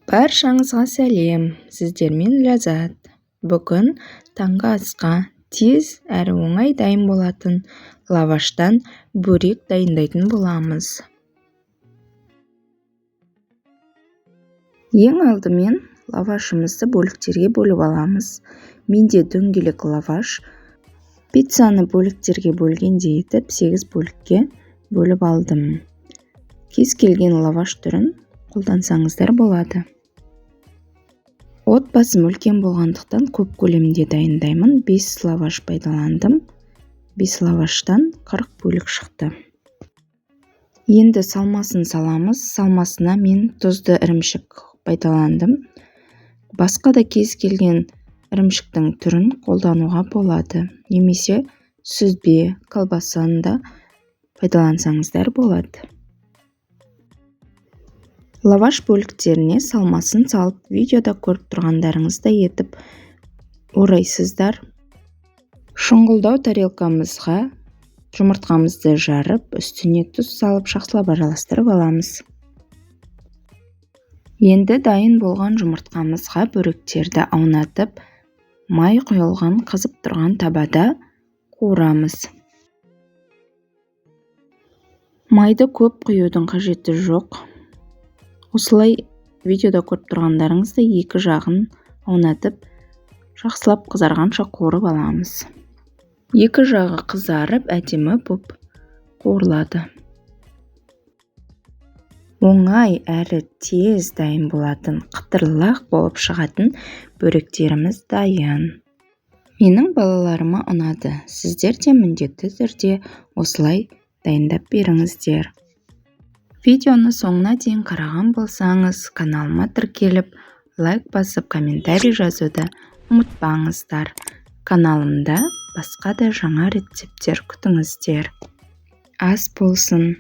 Баршаңызға сәлем, сіздермен Ләззат. Бүгін таңғы асқа тез әрі оңай дайын болатын лаваштан бөрек дайындайтын боламыз. Ең алдымен лавашымызды бөліктерге бөліп аламыз. Менде дөңгелек лаваш. Пиццаны бөліктерге бөлгендей етіп 8 бөлікке бөліп алдым. Кез келген лаваш түрін қолдансаңыздар болады. Отбасым үлкен болғандықтан көп көлемде дайындаймын. 5 лаваш пайдаландым. 5 лаваштан 40 бөлік шықты. Енді салмасын саламыз. Салмасына мен тұзды ірімшік пайдаландым. Басқа да кез келген ірімшіктің түрін қолдануға болады. Немесе сүзбе, колбасаны да пайдалансаңыздар болады. Лаваш бөліктеріне салмасын салып, видеода көріп тұрғандарыңыздай етіп орайсыздар. Шұңғылдау тарелкамызға жұмыртқамызды жарып, үстіне тұз салып, жақсылап араластырып аламыз. Енді дайын болған жұмыртқамызға бөріктерді аунатып, май құйылған қызып тұрған табада қуырамыз. Майды көп құюдың қажеті жоқ. Осылай видеода көріп тұрғандарыңыздай 2 жағын аунатып, жақсылап қызарғанша қуырып аламыз. 2 жағы қызарып, әдемі боп қуырылады. Оңай әрі тез дайын болатын, қытырлақ болып шығатын бөректеріміз дайын. Менің балаларыма ұнады. Сіздер де міндетті түрде осылай дайындап беріңіздер. Видеоны соңына дейін қараған болсаңыз, каналыма тіркеліп, лайк басып, комментарий жазуды ұмытпаңыздар. Каналымда басқа да жаңа рецепттер күтіңіздер. Ас болсын!